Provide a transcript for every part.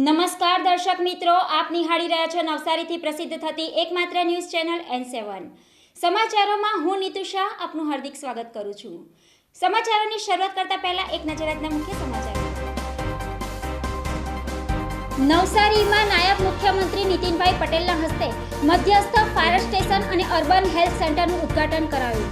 નમસ્કાર દર્શક મિત્રો, આપ નિહાળી રહ્યા છો નવસારીથી પ્રસિદ્ધ થતી એકમાત્ર ન્યૂઝ ચેનલ N7 સમાચારોમાં હું નીતુ શાહ આપનું હાર્દિક સ્વાગત કરું છું। સમાચારોની શરૂઆત કરતા પહેલા એક નજર આજના મુખ્ય સમાચાર। નવસારીમાં નાયબ મુખ્યમંત્રી નીતિનભાઈ પટેલના હસ્તે મધ્યસ્થ ફાયર સ્ટેશન અને અર્બન હેલ્થ સેન્ટરનું ઉદ્ઘાટન કરાયું।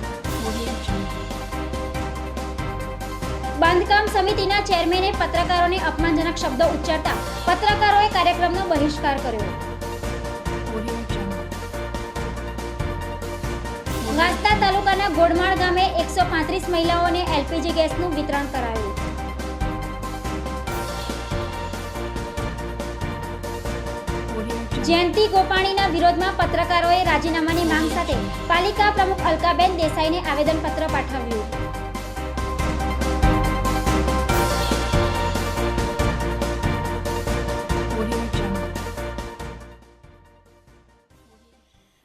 બાંધકામ સમિતિના ચેરમેને પત્રકારોને અપમાનજનક શબ્દો ઉચ્ચારતા પત્રકારોએ કાર્યક્રમનો બહિષ્કાર કર્યો। વાંસદા તાલુકાના ગોડમાળ ગામે 135 મહિલાઓને LPG ગેસનું વિતરણ કરાયું। જયંતિ ગોપાણીના વિરોધમાં પત્રકારોએ રાજીનામાની માંગ સાથે પાલિકા પ્રમુખ અલકાબેન દેસાઈને આવેદનપત્ર પાઠવ્યું।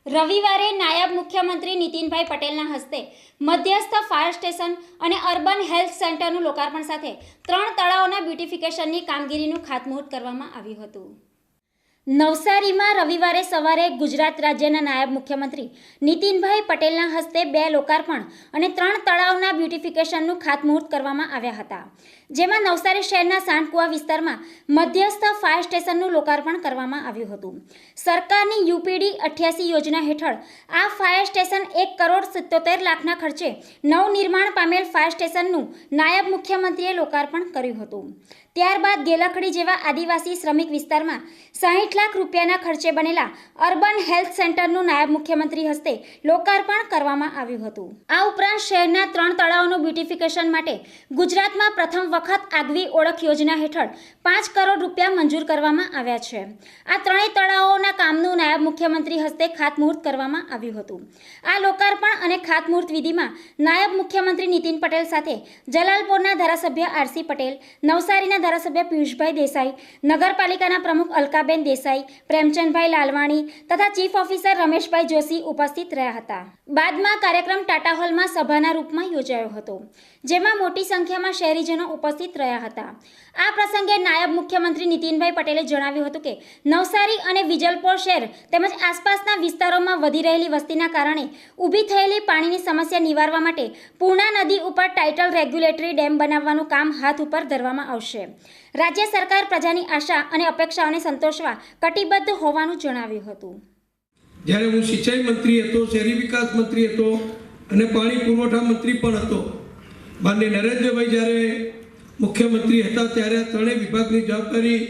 રવિવારે નાયબ મુખ્યમંત્રી નીતિનભાઈ પટેલના હસ્તે મધ્યસ્થ ફાયર સ્ટેશન અને અર્બન હેલ્થ સેન્ટરનું લોકાર્પણ સાથે 3 તળાવોના બ્યુટિફિકેશનની કામગીરીનું ખાતમુહૂર્ત કરવામાં આવ્યું હતું। નવસારીમાં રવિવારે સવારે ગુજરાત રાજ્યના નાયબ મુખ્યમંત્રી નીતિનભાઈ પટેલના હસ્તે 2 લોકાર્પણ અને 3 તળાવના બ્યુટિફિકેશનનું ખાતમુહૂર્ત કરવામાં આવ્યા હતા, જેમાં નવસારી શહેરના સાંઢકુવા વિસ્તારમાં મધ્યસ્થ ફાયર સ્ટેશનનું લોકાર્પણ કરવામાં આવ્યું હતું। સરકારની UPD 88 યોજના હેઠળ આ ફાયર સ્ટેશન 1,77,00,000ના ખર્ચે નવનિર્માણ પામેલ ફાયર સ્ટેશનનું નાયબ મુખ્યમંત્રીએ લોકાર્પણ કર્યું હતું। ત્યારબાદ ગેલખડી જેવા આદિવાસી શ્રમિક વિસ્તારમાં 60 લાખ રૂપિયાના ખર્ચે બનેલા અર્બન હેલ્થ સેન્ટરનું નાયબ મુખ્યમંત્રી હસ્તે લોકાર્પણ કરવામાં આવ્યું હતું। આ ઉપરાંત શહેરના 3 તળાવોનું બ્યુટિફિકેશન માટે ગુજરાતમાં પ્રથમ વખત આગવી ઓળખ યોજના હેઠળ 5 કરોડ રૂપિયા મંજૂર કરવામાં આવ્યા છે। આ 3 તળાવોના કામનું નાયબ મુખ્યમંત્રી હસ્તે ખાતમુહૂર્ત કરવામાં આવ્યું હતું। આ લોકાર્પણ અને ખાતમુહૂર્ત વિધિમાં નાયબ મુખ્યમંત્રી નીતિન પટેલ સાથે જલાલપોરના ધારાસભ્ય RC પટેલ, નવસારીના ધારાસભ્ય પિયુષભાઈ દેસાઈ, નગરપાલિકાના પ્રમુખ અલકાબેન દેસાઈ, પ્રેમચંદભાઈ લાલવાણી તથા ચીફ ઓફિસર રમેશભાઈ જોશી ઉપસ્થિત રહ્યા હતા। બાદમાં કાર્યક્રમ ટાટા હોલમાં સભાના રૂપમાં યોજાયો હતો, જેમાં મોટી સંખ્યામાં શહેરીજનો ઉપસ્થિત રહ્યા હતા। આ પ્રસંગે નાયબ મુખ્યમંત્રી નીતિનભાઈ પટેલે જણાવ્યું હતું કે નવસારી અને વિજલપોર શહેર તેમજ આસપાસના વિસ્તારોમાં વધી રહેલી વસ્તીના કારણે ઊભી થયેલી પાણીની સમસ્યા નિવારવા માટે પૂર્ણા નદી ઉપર ટાઇટલ રેગ્યુલેટરી ડેમ બનાવવાનું કામ હાથ ઉપર ધરવામાં આવશે। રાજ્ય સરકાર પ્રજાની આશા અને અપેક્ષાઓને સંતોષવા કટિબદ્ધ હોવાનું જણાવ્યું હતું। જ્યારે હું સિંચાઈ મંત્રી હતો, શહેરી વિકાસ મંત્રી હતો અને પાણી પુરવઠા મંત્રી પણ હતો, માનનીય નરેન્દ્રભાઈ જ્યારે મુખ્યમંત્રી હતા ત્યારે આ 3 વિભાગની જવાબદારી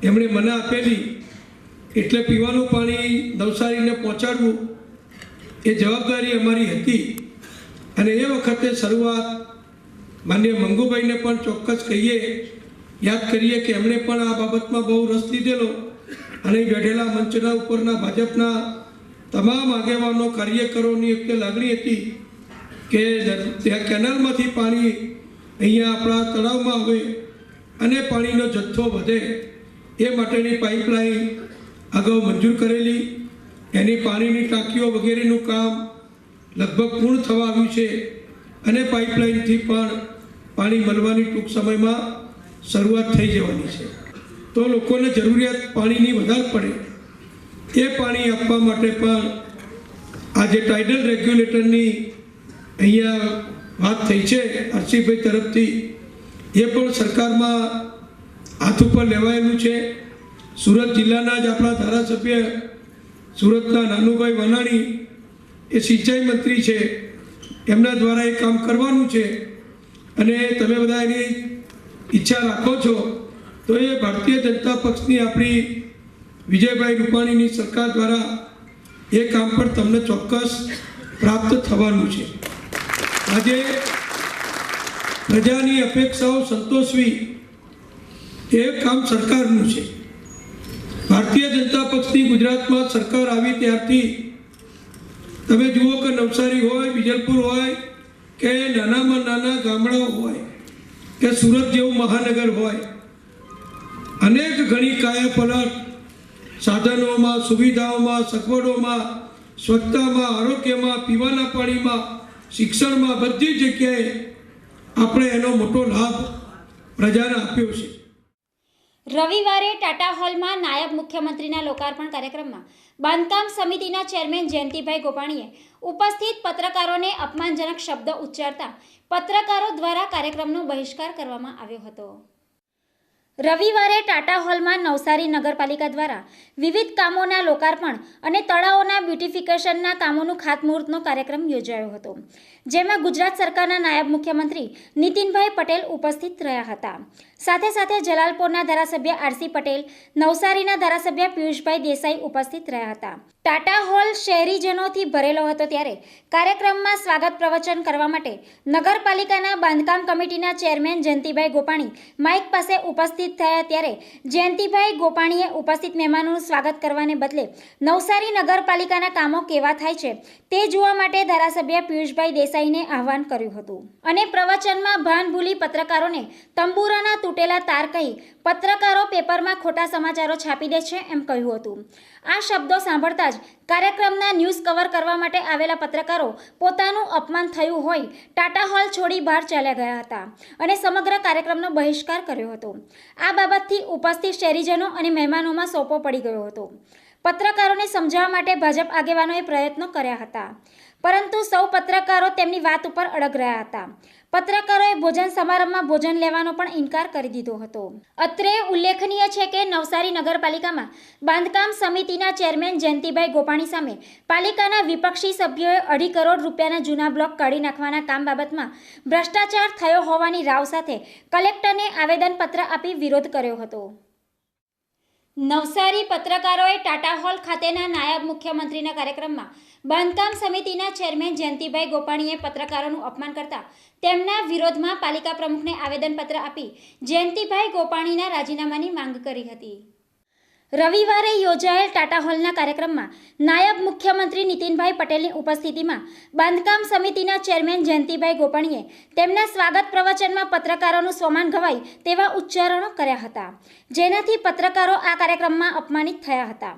એમણે મને આપેલી, એટલે પીવાનું પાણી નવસારીને પહોંચાડવું એ જવાબદારી અમારી હતી। અને એ વખતે શરૂઆત માનનીય મંગુભાઈને પણ ચોક્કસ કહીએ, યાદ કરીએ કે એમણે પણ આ બાબતમાં બહુ રસ લીધેલો અને બેઠેલા મંચના ઉપરના ભાજપના તમામ આગેવાનો, કાર્યકરોની એક લાગણી હતી કે ત્યાં કેનાલમાંથી પાણી અહીંયા આપણા તળાવમાં આવે અને પાણીનો જથ્થો વધે એ માટેની પાઇપલાઇન અગાઉ મંજૂર કરેલી। એની પાણીની ટાંકીઓ વગેરેનું કામ લગભગ પૂર્ણ થવા આવ્યું છે અને પાઇપલાઇનથી પણ પાણી મળવાની ટૂંક સમયમાં શરૂઆત થઈ જવાની છે। તો લોકોને જરૂરિયાત પાણીની વધારે પડે એ પાણી આપવા માટે પણ આ જે ટાઇડલ રેગ્યુલેટરની અહીંયા વાત થઈ છે RC ભાઈ તરફથી, એ પણ સરકારમાં હાથ ઉપર લેવાયેલું છે। સુરત જિલ્લાના જ આપણા ધારાસભ્ય સુરતના નાનુભાઈ વાનાણી એ સિંચાઈ મંત્રી છે, એમના દ્વારા એ કામ કરવાનું છે અને તમે બધા એની ઈચ્છા રાખો છો તો એ ભારતીય જનતા પક્ષની આપણી વિજયભાઈ રૂપાણીની સરકાર દ્વારા એ કામ પણ તમને ચોક્કસ પ્રાપ્ત થવાનું છે। આજે પ્રજાની અપેક્ષાઓ સંતોષવી એ કામ સરકારનું છે। ભારતીય જનતા પક્ષની ગુજરાતમાં સરકાર આવી ત્યારથી તમે જુઓ કે નવસારી હોય, વિજલપુર હોય કે નાનામાં નાના ગામડાઓ હોય કે સુરત જેવું મહાનગર હોય, અનેક ઘણી કાયાપલટ સાધનોમાં, સુવિધાઓમાં, સગવડોમાં, સ્વચ્છતામાં, આરોગ્યમાં, પીવાના પાણીમાં, શિક્ષણમાં, બધી જગ્યાએ આપણે એનો મોટો લાભ પ્રજાને આપ્યો છે। રવિવારે ટાટા હોલમાં નાયબ મુખ્યમંત્રીના લોકાર્પણ કાર્યક્રમમાં બાંધકામ સમિતિના ચેરમેન જયંતિભાઈ ગોપાણીએ ઉપસ્થિત પત્રકારોને અપમાનજનક શબ્દો ઉચ્ચારતા પત્રકારો દ્વારા કાર્યક્રમનો બહિષ્કાર કરવામાં આવ્યો હતો. રવિવારે ટાટા હોલમાં નવસારી નગરપાલિકા દ્વારા વિવિધ કામોના લોકાર્પણ અને તળાવોના બ્યુટિફિકેશનના કામોનું ખાતમુહૂર્તનો કાર્યક્રમ યોજાયો હતો, જેમાં ગુજરાત સરકારના નાયબ મુખ્યમંત્રી નીતિનભાઈ પટેલ ઉપસ્થિત રહ્યા હતા. સાથે સાથે જલાલપોરના ધારાસભ્ય આરસી પટેલ, નવસારીના ધારાસભ્ય પિયુષભાઈ દેસાઈ ઉપસ્થિત રહ્યા હતા. ટાટા હોલ શહેરીજનોથી ભરેલો હતો, ત્યારે કાર્યક્રમમાં સ્વાગત પ્રવચન કરવા માટે નગરપાલિકાના બાંધકામ કમિટીના ચેરમેન જયંતિભાઈ ગોપાણી માઇક પાસે ઉપસ્થિત થયા. ત્યારે જયંતિભાઈ ગોપાણીએ ઉપસ્થિત મહેમાનોનું સ્વાગત કરવાને બદલે નવસારી નગરપાલિકાના કામો કેવા થાય છે તે જોવા માટે ધારાસભ્ય પિયુષભાઈ દેસાઈને આહવાન કર્યું હતું અને પ્રવચનમાં ભાન ભૂલી પત્રકારોને તંબુરાના તૂટેલા તાર કહી પત્રકારો પેપરમાં ખોટા સમાચારો છાપી દે છે એમ કહ્યું હતું. આ શબ્દો સાંભળતા જ કાર્યક્રમના ન્યૂઝ કવર કરવા માટે આવેલા પત્રકારો પોતાનું અપમાન થયું હોય ટાટા હોલ છોડી બહાર ચાલ્યા ગયા હતા અને સમગ્ર કાર્યક્રમનો બહિષ્કાર કર્યો હતો. આ બાબતથી ઉપસ્થિત શહેરીજનો અને મહેમાનોમાં સોપો પડી ગયો હતો. પત્રકારોને સમજાવવા માટે ભાજપ આગેવાનોએ પ્રયત્નો કર્યા હતા, પરંતુ સૌ પત્રકારો તેમની વાત ઉપર અડગ રહ્યા હતા. પત્રકારોએ ભોજન સમારંભમાં ભોજન લેવાનો પણ ઇનકાર કરી દીધો હતો. અત્રે ઉલ્લેખનીય છે કે નવસારી નગરપાલિકામાં બાંધકામ સમિતિના ચેરમેન જયંતિભાઈ ગોપાણી સામે પાલિકાના વિપક્ષી સભ્યોએ 2.5 કરોડ રૂપિયાના જૂના બ્લોક કાઢી નાખવાના કામ બાબતમાં ભ્રષ્ટાચાર થયો હોવાની રાવ સાથે કલેક્ટરને આવેદનપત્ર આપી વિરોધ કર્યો હતો. નવસારી પત્રકારોએ ટાટા હોલ ખાતેના નાયબ મુખ્યમંત્રીના કાર્યક્રમમાં બાંધકામ સમિતિના ચેરમેન જયંતિભાઈ ગોપાણીએ પત્રકારોનું અપમાન કરતા તેમના વિરોધમાં પાલિકા પ્રમુખને આવેદનપત્ર આપી જયંતિભાઈ ગોપાણીના રાજીનામાની માંગ કરી હતી. રવિવારે યોજાયેલ ટાટા હોલના કાર્યક્રમમાં નાયબ મુખ્યમંત્રી નીતિનભાઈ પટેલની ઉપસ્થિતિમાં બાંધકામ સમિતિના ચેરમેન જયંતિભાઈ ગોપાણીએ તેમના સ્વાગત પ્રવચનમાં પત્રકારોનું સ્વમાન ગવાય તેવા ઉચ્ચારણો કર્યા હતા, જેનાથી પત્રકારો આ કાર્યક્રમમાં અપમાનિત થયા હતા.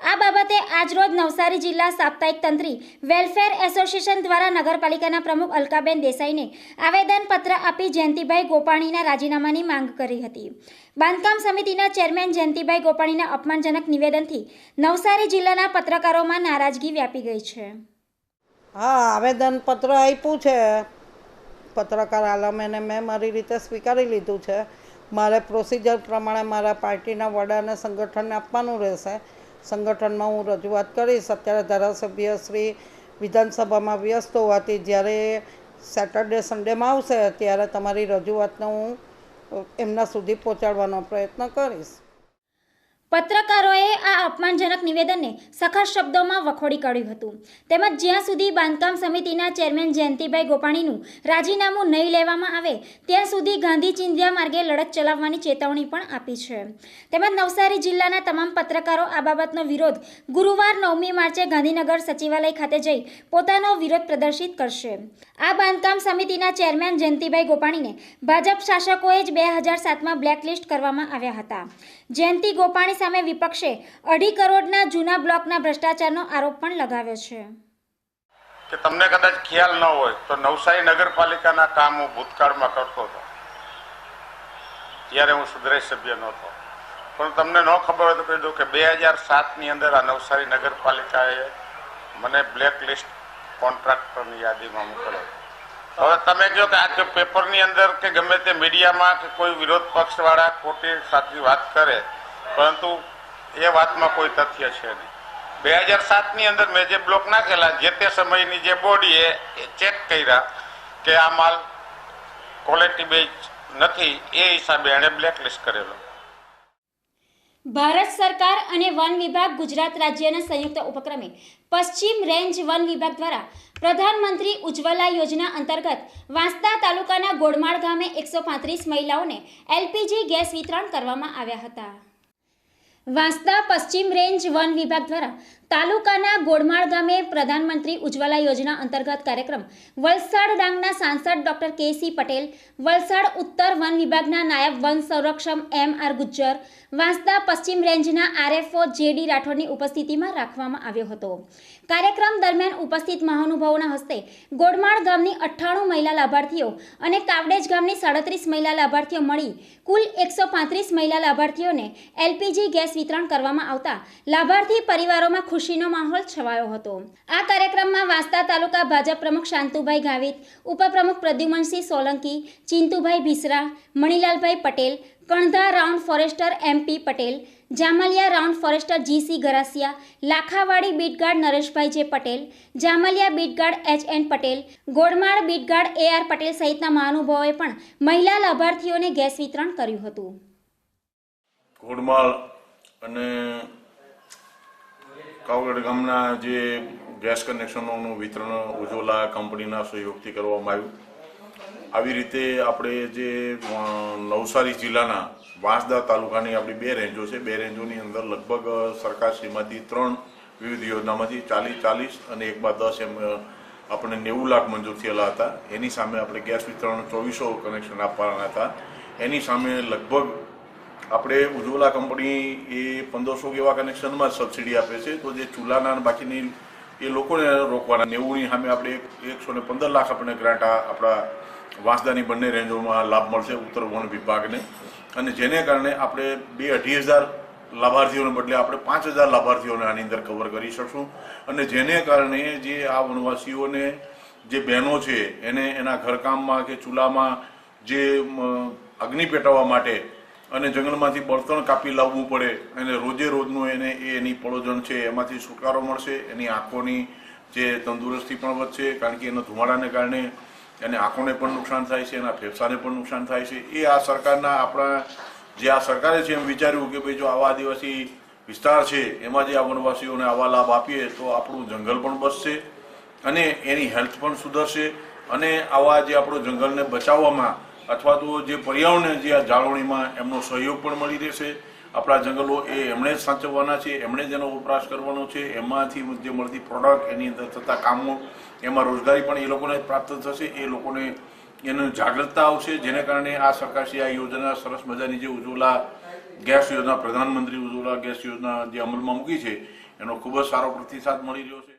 આ બાબતે આજરોજ નવસારી જિલ્લા સાપ્તાહિક તંત્રી વેલફેર એસોસિએશન દ્વારા નગરપાલિકાના પ્રમુખ અલકાબેન દેસાઈને આવેદનપત્ર આપી જયંતિભાઈ ગોપાણીના રાજીનામાની માંગ કરી હતી. બાંધકામ સમિતિના ચેરમેન જયંતિભાઈ ગોપાણીના અપમાનજનક નિવેદનથી નવસારી જિલ્લાના પત્રકારોમાં નારાજગી વ્યાપી ગઈ છે. હા, આવેદનપત્ર આપ્યું છે પત્રકાર આલમે, મેં મારી રીતે સ્વીકારી લીધું છે. મારે પ્રોસિજર પ્રમાણે મારા પાર્ટીના વડાને સંગઠનને આપવાનું રહેશે. સંગઠનમાં હું રજૂઆત કરીશ. અત્યારે ધારાસભ્ય શ્રી વિધાનસભામાં વ્યસ્ત હોવાથી જ્યારે સેટરડે સન્ડેમાં આવશે ત્યારે તમારી રજૂઆતને હું એમના સુધી પહોંચાડવાનો પ્રયત્ન કરીશ. પત્રકારોએ આ અપમાનજનક નિવેદનને સખત શબ્દોમાં વખોડી કાઢ્યું હતું, તેમજ જ્યાં સુધી બાંધકામ સમિતિના ચેરમેન જયંતિભાઈ ગોપાણીનું રાજીનામું નહીં લેવામાં આવે ત્યાં સુધી ગાંધી ચિંધ્યા માર્ગે લડત ચલાવવાની ચેતવણી પણ આપી છે. તેમજ નવસારી જિલ્લાના તમામ પત્રકારો આ બાબતનો વિરોધ ગુરુવાર 9મી માર્ચે ગાંધીનગર સચિવાલય ખાતે જઈ પોતાનો વિરોધ પ્રદર્શિત કરશે. આ બાંધકામ સમિતિના ચેરમેન જયંતિભાઈ ગોપાણીને ભાજપ શાસકોએ જ 2007માં બ્લેકલિસ્ટ કરવામાં આવ્યા હતા. જયંતિ ગોપાણી સામે વિપક્ષે 2.5 કરોડના જૂના બ્લોકના ભ્રષ્ટાચારનો આરોપ પણ લગાવ્યો છે. કે તમને કદાચ ખ્યાલ ન હોય તો નવસારી નગરપાલિકાના કામ હું ભૂતકાળમાં કરતો હતો, ત્યારે હું સુધરાઈ સભ્ય નહોતો. પણ તમને ન ખબર હોય તો કહી દઉં કે 2007ની અંદર આ નવસારી નગરપાલિકાએ મને બ્લેકલિસ્ટ કોન્ટ્રાક્ટરની યાદીમાં મોકલ્યો. હવે તમે કહો કે આ પેપરની અંદર કે ગમે તે મીડિયામાં કે કોઈ વિરોધ પક્ષવાળા ખોટી સાચી વાત કરે, પરંતુ એ વાતમાં કોઈ તથ્ય છે નહીં. 2007ની અંદર મેં જે બ્લોક નાખેલા, જે તે સમયની જે બોડીએ ચેક કર્યા કે આ માલ ક્વોલિટી બેઝ નથી, એ હિસાબે એણે બ્લેકલિસ્ટ કરેલો. ભારત સરકાર અને વન વિભાગ ગુજરાત રાજ્યના સંયુક્ત ઉપક્રમે પશ્ચિમ રેન્જ વન વિભાગ દ્વારા પ્રધાનમંત્રી ઉજ્જવલા યોજના અંતર્ગત વાંસદા તાલુકાના ગોળમાળ ગામે 135 મહિલાઓને એલપીજી ગેસ વિતરણ કરવામાં આવ્યા હતા. વાંસદા પશ્ચિમ રેન્જ વન વિભાગ દ્વારા તાલુકાના ગોળમાળ ગામે પ્રધાનમંત્રી ઉજ્જવલા યોજના અંતર્ગત કાર્યક્રમ વલસાડ ડાંગના સાંસદ ડોક્ટર કે.સી. પટેલ, વલસાડ ઉત્તર વન વિભાગના નાયબ વન સંરક્ષક M.R. ગુજ્જર, વાંસદા પશ્ચિમ રેન્જના RFO J.D. રાઠોડની ઉપસ્થિતિમાં રાખવામાં આવ્યો હતો. કાર્યક્રમ દરમિયાન ઉપસ્થિત મહાનુભાવોના હસ્તે ગોળમાળ ગામની 98 મહિલા લાભાર્થીઓ અને કાવડેજ ગામની 37 મહિલા લાભાર્થીઓ મળી કુલ 135 મહિલા લાભાર્થીઓને LPG ગેસ વિતરણ કરવામાં આવતા લાભાર્થી પરિવારોમાં ખુશીનો માહોલ છવાયો હતો. આ કાર્યક્રમમાં વાંસદા તાલુકા ભાજપ પ્રમુખ શાંતુભાઈ ગાવિત, ઉપપ્રમુખ Pradyumansinh Solanki, Chintubhai Bhisra, Manilalbhai Patel, Kandha round forester MP Patel, Jamliya round forester GC Garasiya, Lakhavadi beat guard Nareshbhai J. Patel, Jamliya beat guard HN Patel, Golmal beat guard AR Patel સહિતના મહાનુભાવોએ પણ મહિલા લાભાર્થીઓને ગેસ વિતરણ કર્યું હતું. ગોળમાળ અને કાવગડ ગામના જે ગેસ કનેક્શનોનું વિતરણ ઉજ્જવલા કંપનીના સહયોગથી કરવામાં આવ્યું. આવી રીતે આપણે જે નવસારી જિલ્લાના વાંસદા તાલુકાની આપણી 2 રેન્જો છે. 2 રેન્જોની અંદર લગભગ સરકારશ્રીમાંથી 3 વિવિધ યોજનામાંથી 40 અને 1 બાદ 10 એમ આપણે 90 લાખ મંજૂર થયેલા હતા. એની સામે આપણે ગેસ વિતરણ 2400 કનેક્શન આપવાના હતા. એની સામે લગભગ આપણે ઉજ્જવલા કંપની એ 1500 એવા કનેક્શનમાં સબસિડી આપે છે. તો જે ચૂલાના બાકીની એ લોકોને રોકવાના 90ની સામે આપણે 115 લાખ આપણે ગ્રાન્ટ આપણા વાંસદાની બંને રેન્જોમાં લાભ મળશે ઉત્તર વન વિભાગને. અને જેને કારણે આપણે 2-2.5 લાભાર્થીઓને બદલે આપણે 5000 લાભાર્થીઓને આની અંદર કવર કરી શકશું. અને જેને કારણે જે આ વનવાસીઓને જે બહેનો છે એને એના ઘરકામમાં કે ચૂલામાં જે અગ્નિ પેટાવવા માટે અને જંગલમાંથી બળતણ કાપી લાવવું પડે અને રોજે રોજનું એને એની પળોજન છે એમાંથી છુટકારો મળશે. એની આંખોની જે તંદુરસ્તી પણ વધશે, કારણ કે એના ધુમાડાને કારણે એને આંખોને પણ નુકસાન થાય છે, એના ફેફસાને પણ નુકસાન થાય છે. એ આ સરકારના આપણા જે આ સરકારે છે એમ વિચાર્યું કે ભાઈ જો આવા આદિવાસી વિસ્તાર છે એમાં જે આ વનવાસીઓને આવા લાભ આપીએ તો આપણું જંગલ પણ બચશે અને એની હેલ્થ પણ સુધરશે અને આવા જે આપણો જંગલને બચાવવામાં અથવા તો જે પર્યાવરણને જે આ જાળવણીમાં એમનો સહયોગ પણ મળી રહેશે. આપણા જંગલો એ એમણે જ સાચવવાના છે, એમણે જ એનો વપરાશ કરવાનો છે. એમાંથી જે મળતી પ્રોડક્ટ, એની અંદર થતા કામો, એમાં રોજગારી પણ એ લોકોને પ્રાપ્ત થશે. એ લોકોને એનું જાગૃતતા આવશે, જેને કારણે આ સરકારશ્રી આ યોજના સરસ મજાની જે ઉજ્જવલા ગેસ યોજના, પ્રધાનમંત્રી ઉજ્જવલા ગેસ યોજના જે અમલમાં મૂકી છે એનો ખૂબ જ સારો પ્રતિસાદ મળી રહ્યો છે.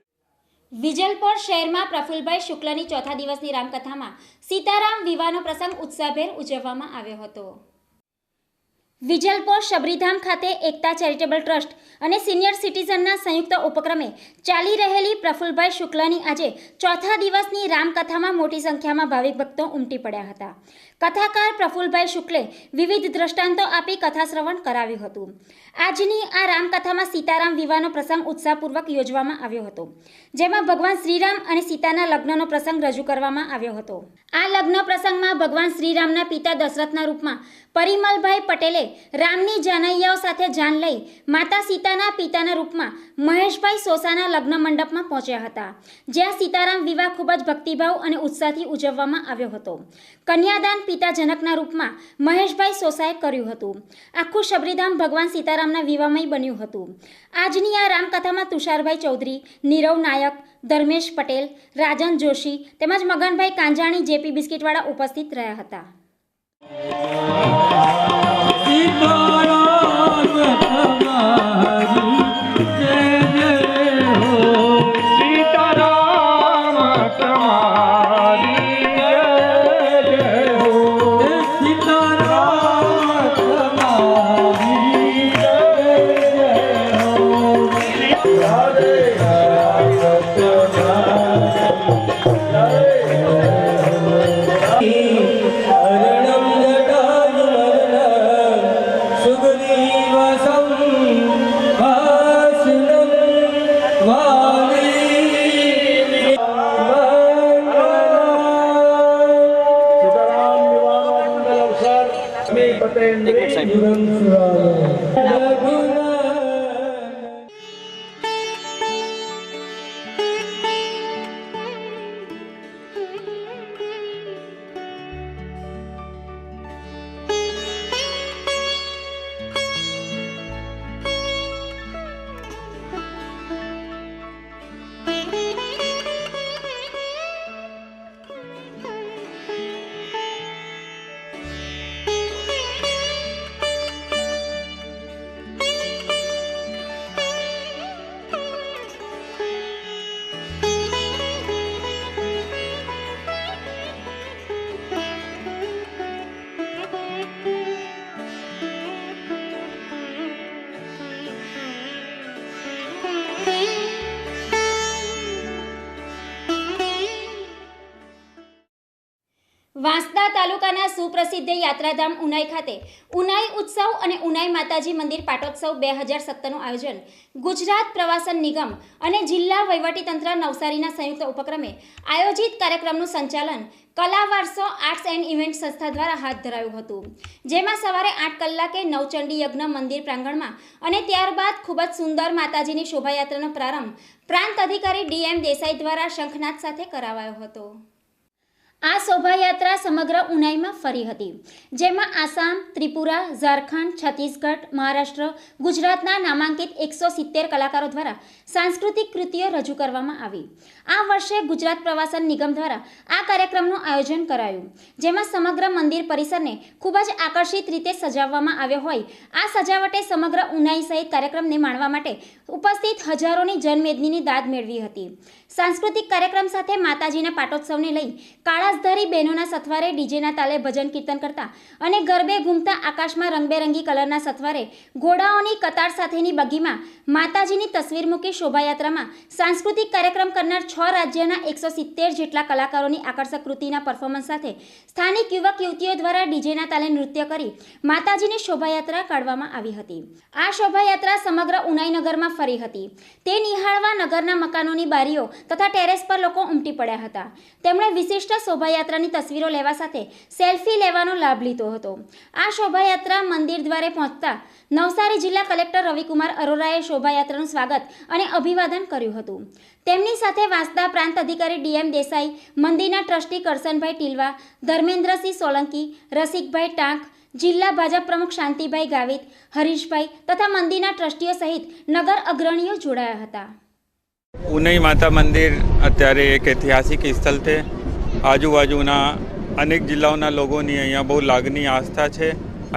વિજલપોર શહેરમાં પ્રફુલભાઈ શુક્લની ચોથા દિવસની રામકથામાં સીતારામ વિવાહનો પ્રસંગ ઉત્સાહભેર ઉજવવામાં આવ્યો હતો. વિજલપોર શબરીધામ ખાતે એકતા ચેરિટેબલ ટ્રસ્ટ અને સિનિયર સિટીઝનના સંયુક્ત ઉપક્રમે ચાલી રહેલી પ્રફુલભાઈ શુક્લની આજે ચોથા દિવસની રામકથામાં મોટી સંખ્યામાં ભાવિક ભક્તો ઉમટી પડ્યા હતા. કથાકાર પ્રફુલભાઈ શુક્લે વિવિધ દ્રષ્ટાંતો આપી કથા શ્રવણ કરાવ્યું હતું. આજની આ રામકથામાં સીતારામ વિવાહનો પ્રસંગ ઉત્સાહપૂર્વક યોજવામાં આવ્યો હતો, જેમાં ભગવાન શ્રીરામ અને સીતાના લગ્નનો પ્રસંગ રજૂ કરવામાં આવ્યો હતો. આ લગ્ન પ્રસંગમાં ભગવાન શ્રીરામના પિતા દશરથના રૂપમાં પરિમલભાઈ પટેલે રામની જાનૈયાઓ સાથે જાન લઈ માતા સીતાના પિતાના રૂપમાં મહેશભાઈ સોસાના લગ્ન મંડપમાં પહોંચ્યા હતા, જ્યાં સીતારામ વિવાહ ખૂબ જ ભક્તિભાવ અને ઉત્સાહથી ઉજવવામાં આવ્યો હતો. કન્યાદાન પિતા જનકના રૂપમાં મહેશભાઈ સોસાએ કર્યું હતું. આખું શબરીધામ ભગવાન સીતારામના વિવાહમય બન્યું હતું. આજની આ રામકથામાં તુષારભાઈ ચૌધરી, નીરવ નાયક, ધર્મેશ પટેલ, રાજન જોશી તેમજ મગનભાઈ કાંજાણી JP બિસ્કિટવાળા ઉપસ્થિત રહ્યા હતા. તાલુકાના સુપ્રસિદ્ધ યાત્રાધામ ઉનાઈ ખાતે ઉનાઈ ઉત્સવ અને ઉનાઈ માતાજી મંદિર પાટોત્સવ 2017નું આયોજન ગુજરાત પ્રવાસન નિગમ અને જિલ્લા વહીવટીતંત્ર નવસારીના સંયુક્ત ઉપક્રમે આયોજિત કાર્યક્રમનું સંચાલન કલા વારસો આર્ટ્સ એન્ડ ઇવેન્ટ સંસ્થા દ્વારા હાથ ધરાયું હતું, જેમાં સવારે 8 કલાકે નવચંડી યજ્ઞ મંદિર પ્રાંગણમાં અને ત્યારબાદ ખૂબ જ સુંદર માતાજીની શોભાયાત્રાનો પ્રારંભ પ્રાંત અધિકારી ડીએમ દેસાઈ દ્વારા શંખનાદ સાથે કરાવાયો હતો। આ શોભાયાત્રા સમગ્ર ઉનાઈમાં ફરી હતી, જેમાં આસામ, ત્રિપુરા, ઝારખંડ, છત્તીસગઢ, મહારાષ્ટ્ર, ગુજરાતના નામાંકિત 170 કલાકારો દ્વારા સાંસ્કૃતિક કૃતિઓ રજૂ કરવામાં આવી। આ વર્ષે ગુજરાત પ્રવાસન નિગમ દ્વારા આ કાર્યક્રમનું આયોજન કરાયું, જેમાં સમગ્ર મંદિર પરિસરને ખૂબ જ આકર્ષિત રીતે સજાવવામાં આવ્યો હોય આ સજાવટે સમગ્ર ઉનાઈ સહિત કાર્યક્રમને માણવા માટે ઉપસ્થિત હજારોની જનમેદનીની દાદ મેળવી હતી। સાંસ્કૃતિક કાર્યક્રમ સાથે માતાજીના પાટોત્સવને લઈ કાળાસધારી બહેનોના સથવારે ડીજેના તાલે ભજન કીર્તન કરતા અને ગરબે ઘૂમતા આકાશમાં રંગબેરંગી કલરના સથવારે ઘોડાઓની કતાર સાથેની બગીમાં માતાજીની તસવીર મૂકી શોભાયાત્રામાં સાંસ્કૃતિક કાર્યક્રમ કરનાર 6 રાજ્યના 170 જેટલા કલાકારોની આકર્ષક કૃતિના પરફોર્મન્સ સાથે સ્થાનિક યુવક યુવતીઓ દ્વારા ડીજેના તાલે નૃત્ય કરી માતાજીની શોભાયાત્રા કાઢવામાં આવી હતી। આ શોભાયાત્રા સમગ્ર ઉનાઈ નગરમાં ફરી હતી। તે નિહાળવા નગરના મકાનોની બારીઓ તથા ટેરેસ પર લોકો ઉમટી પડ્યા હતા। તેમણે વિશિષ્ટ શોભાયાત્રાની તસવીરો લેવા સાથે સેલ્ફી લેવાનો લાભ લીધો હતો। આ શોભાયાત્રા મંદિર દ્વારે પહોંચતા નવસારી જિલ્લા કલેક્ટર રવિકુમાર અરોરાએ શોભાયાત્રાનું સ્વાગત અને અભિવાદન કર્યું હતું। તેમની સાથે વાંસદા પ્રાંત અધિકારી ડીએમ દેસાઈ, મંદિરના ટ્રસ્ટી કરસનભાઈ ટીલવા, ધર્મેન્દ્રસિંહ સોલંકી, રસિકભાઈ ટાંક, જિલ્લા ભાજપ પ્રમુખ શાંતિભાઈ ગાવિત, હરીશભાઈ તથા મંદિરના ટ્રસ્ટીઓ સહિત નગર અગ્રણીઓ જોડાયા હતા। ઉનાઈ માતા મંદિર અત્યારે એક ઐતિહાસિક સ્થળ છે। આજુબાજુના અનેક જિલ્લાઓના લોકોની અહીંયા બહુ લાગણી આસ્થા છે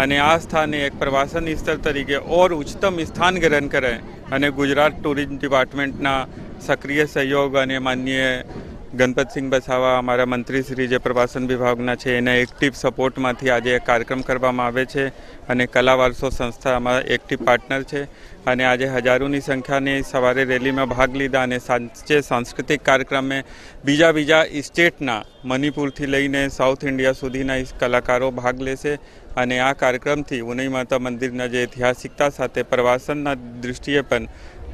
અને આ સ્થાને એક પ્રવાસન સ્થળ તરીકે ઓર ઉચ્ચતમ સ્થાન ગ્રહણ કરે અને ગુજરાત ટુરિઝમ ડિપાર્ટમેન્ટના સક્રિય સહયોગ અને માનનીય ગણપતસિંહ વસાવા અમારા મંત્રીશ્રી જે પ્રવાસન વિભાગના છે એના એક્ટિવ સપોર્ટમાંથી આજે એક કાર્યક્રમ કરવામાં આવે છે અને કલા વારસો સંસ્થા અમારા એક્ટિવ પાર્ટનર છે અને આજે હજારોની સંખ્યાને સવારે રેલીમાં ભાગ લીધા અને સાંજે સાંસ્કૃતિક કાર્યક્રમમાં બીજા સ્ટેટના મણિપુરથી લઈને સાઉથ ઇન્ડિયા સુધીના કલાકારો ભાગ લેશે અને આ કાર્યક્રમથી ઉનાઈ માતા મંદિરના જે ઐતિહાસિકતા સાથે પ્રવાસનના દૃષ્ટિએ પણ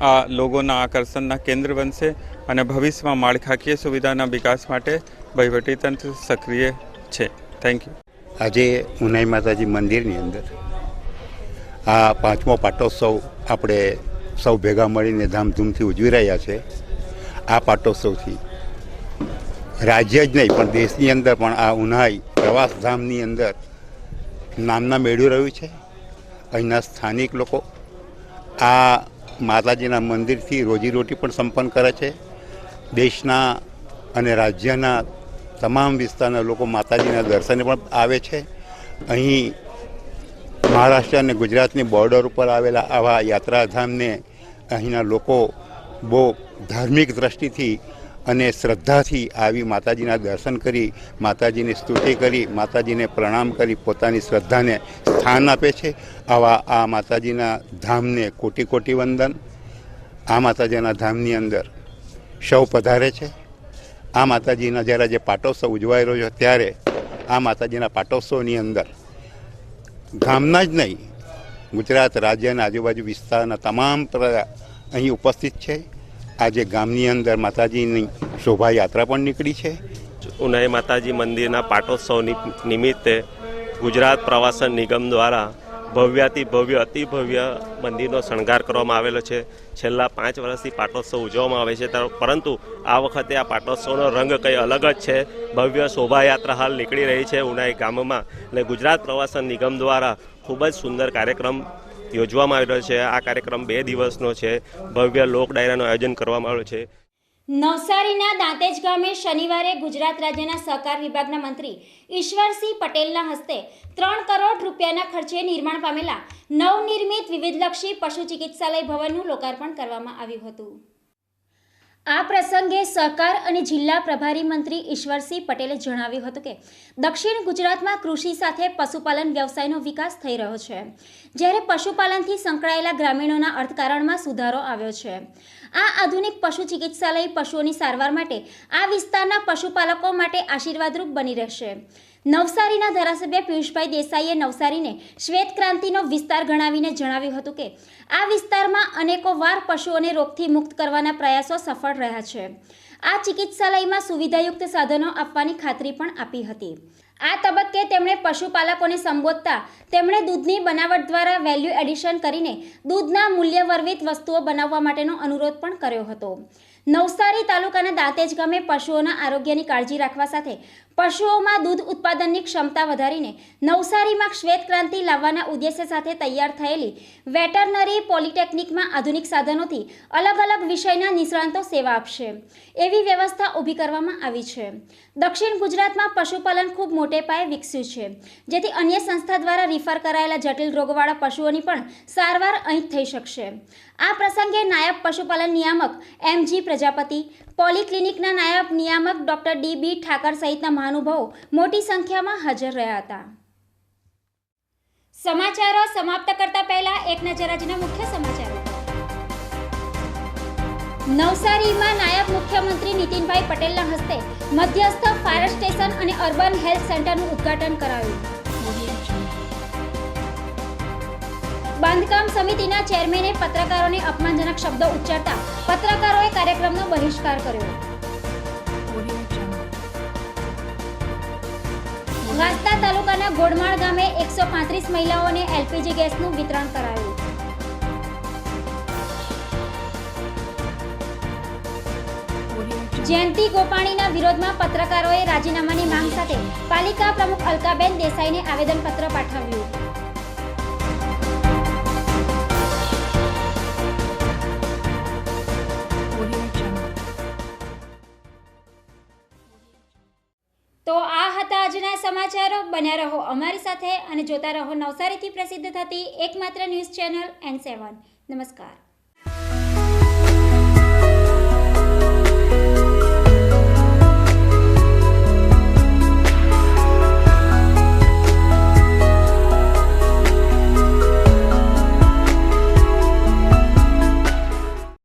આ લોકોના આકર્ષણના કેન્દ્ર બનશે અને ભવિષ્યમાં માળખાકીય સુવિધાના વિકાસ માટે વહીવટીતંત્ર સક્રિય છે। Thank you. આજે ઉનાઈ માતાજી મંદિરની અંદર આ 5મો પાટોત્સવ આપણે સૌ ભેગા મળીને ધામધૂમથી ઉજવી રહ્યા છે। આ પાટોત્સવથી રાજ્ય જ નહીં પણ દેશની અંદર પણ આ ઉનાઈ પ્રવાસધામની અંદર નામના મેળવી રહ્યું છે। અહીંના સ્થાનિક લોકો આ માતાજીના મંદિરથી રોજીરોટી પણ સંપન્ન કરે છે। દેશના અને રાજ્યના તમામ વિસ્તારના લોકો માતાજીના દર્શને પણ આવે છે। અહીં મહારાષ્ટ્ર અને ગુજરાતની બોર્ડર ઉપર આવેલા આવા યાત્રાધામને અહીંના લોકો બહુ ધાર્મિક દ્રષ્ટિથી અને શ્રદ્ધાથી આવી માતાજીના દર્શન કરી, માતાજીની સ્તુતિ કરી, માતાજીને પ્રણામ કરી પોતાની શ્રદ્ધાને સ્થાન આપે છે। આવા આ માતાજીના ધામને કોટી કોટી વંદન। આ માતાજીના ધામની અંદર સૌ પધારે છે। આ માતાજીના જ્યારે જે પાટોત્સવ ઉજવાઈ રહ્યો છે ત્યારે આ માતાજીના પાટોત્સવની અંદર ગામના જ નહીં ગુજરાત રાજ્યના આજુબાજુ વિસ્તારના તમામ અહીં ઉપસ્થિત છે। આજે ગામની અંદર માતાજીની શોભાયાત્રા પણ નીકળી છે। ઉનાઈ માતાજી મંદિરના પાટોત્સવ નિમિત્તે ગુજરાત પ્રવાસન નિગમ દ્વારા ભવ્યાતિ ભવ્ય અતિ ભવ્ય મંદિરનો શણગાર કરવામાં આવેલો છે। છેલ્લા 5 વર્ષથી પાટોત્સવ ઉજવવામાં આવે છે, પરંતુ આ વખતે આ પાટોત્સવનો રંગ કંઈ અલગ જ છે। ભવ્ય શોભાયાત્રા હાલ નીકળી રહી છે ઉનાઈ ગામમાં અને ગુજરાત પ્રવાસન નિગમ દ્વારા ખૂબ જ સુંદર કાર્યક્રમ યોજવામાં આવેલો છે। આ કાર્યક્રમ 2 દિવસનો છે। ભવ્ય લોક ડાયરાનું આયોજન કરવામાં આવ્યું છે। નવસારીના દાંતેજ ગામે શનિવારે ગુજરાત રાજ્યના સહકાર વિભાગના મંત્રી ઈશ્વરસિંહ પટેલના હસ્તે 3 કરોડ રૂપિયાના ખર્ચે નિર્માણ પામેલા નવનિર્મિત વિવિધલક્ષી પશુ ચિકિત્સાલય ભવનનું લોકાર્પણ કરવામાં આવ્યું હતું। આ પ્રસંગે સહકાર અને જિલ્લા પ્રભારી મંત્રી ઈશ્વરસિંહ પટેલે જણાવ્યું હતું કે દક્ષિણ ગુજરાતમાં કૃષિ સાથે પશુપાલન વ્યવસાયનો વિકાસ થઈ રહ્યો છે, જ્યારે પશુપાલનથી સંકળાયેલા ગ્રામીણોના અર્થકારણમાં સુધારો આવ્યો છે। આ આધુનિક પશુ ચિકિત્સાલય પશુઓની સારવાર માટે આ વિસ્તારના પશુપાલકો માટે આશીર્વાદરૂપ બની રહેશે। નવસારીના ધારાસભ્ય પિયુષભાઈ દેસાઈએ નવસારીને શ્વેત ક્રાંતિનો વિસ્તાર ગણાવીને જણાવ્યું હતું કે આ વિસ્તારમાં અનેકો વાર પશુઓને રોગથી મુક્ત કરવાના પ્રયાસો સફળ રહ્યા છે. આ ચિકિત્સાલયમાં સુવિધાયુક્ત સાધનો આપવાની ખાતરી પણ આપી હતી. આ તબક્કે તેમણે પશુપાલકોને સંબોધતા તેમણે દૂધની બનાવટ દ્વારા વેલ્યુ એડિશન કરીને દૂધના મૂલ્યવર્ધિત વસ્તુઓ બનાવવા માટેનો અનુરોધ પણ કર્યો હતો. નવસારી તાલુકાના દાંતેજ ગામે પશુઓના આરોગ્યની કાળજી રાખવા સાથે પશુઓમાં દૂધ ઉત્પાદનની ક્ષમતા વધારીને નવસારીમાં શ્વેત ક્રાંતિ લાવવાના ઉદ્દેશ્ય સાથે તૈયાર થયેલી વેટરનરી પોલિટેકનિકમાં આધુનિક સાધનોથી અલગ અલગ વિષયના નિષ્ણાતો સેવા આપશે એવી વ્યવસ્થા ઊભી કરવામાં આવી છે. દક્ષિણ ગુજરાતમાં પશુપાલન ખૂબ મોટે પાયે વિકસ્યું છે, જેથી અન્ય સંસ્થા દ્વારા રિફર કરાયેલા જટિલ રોગવાળા પશુઓની પણ સારવાર અહીં થઈ શકશે. આ પ્રસંગે નાયબ પશુપાલન નિયામક MG પ્રજાપતિ, પોલિક્લિનિકના નાયબ નિયામક ડોક્ટર DB ઠાકર સહિતના મહાનુભાવો મોટી સંખ્યામાં હાજર રહ્યા હતા. સમાચારો સમાપ્ત કરતા પહેલા એક નજર આજના મુખ્ય સમાચારો. નવસારીમાં નાયબ મુખ્યમંત્રી નીતિનભાઈ પટેલના હસ્તે મધ્યસ્થ ફાયર સ્ટેશન અને અર્બન હેલ્થ સેન્ટરનું ઉદ્ઘાટન કરાયું. બાંધકામ સમિતિના ચેરમેને પત્રકારોને અપમાનજનક શબ્દો ઉચ્ચારતા પત્રકારોએ કાર્યક્રમનો બહિષ્કાર કર્યો. વાંસદા તાલુકાના ગોડમાળ ગામે 135 મહિલાઓને LPG ગેસનું વિતરણ કરાયું. જયંતિ ગોપાણીના વિરોધમાં પત્રકારોએ રાજીનામાની માંગ સાથે પાલિકા પ્રમુખ અલકાબેન દેસાઈને આવેદનપત્ર પાઠવ્યું. તો આ હતા આજના સમાચારો. બન્યા રહો અમારી સાથે અને જોતા રહો નવસારીથી પ્રસિદ્ધ થતી એકમાત્ર ન્યૂઝ ચેનલ N7. નમસ્કાર.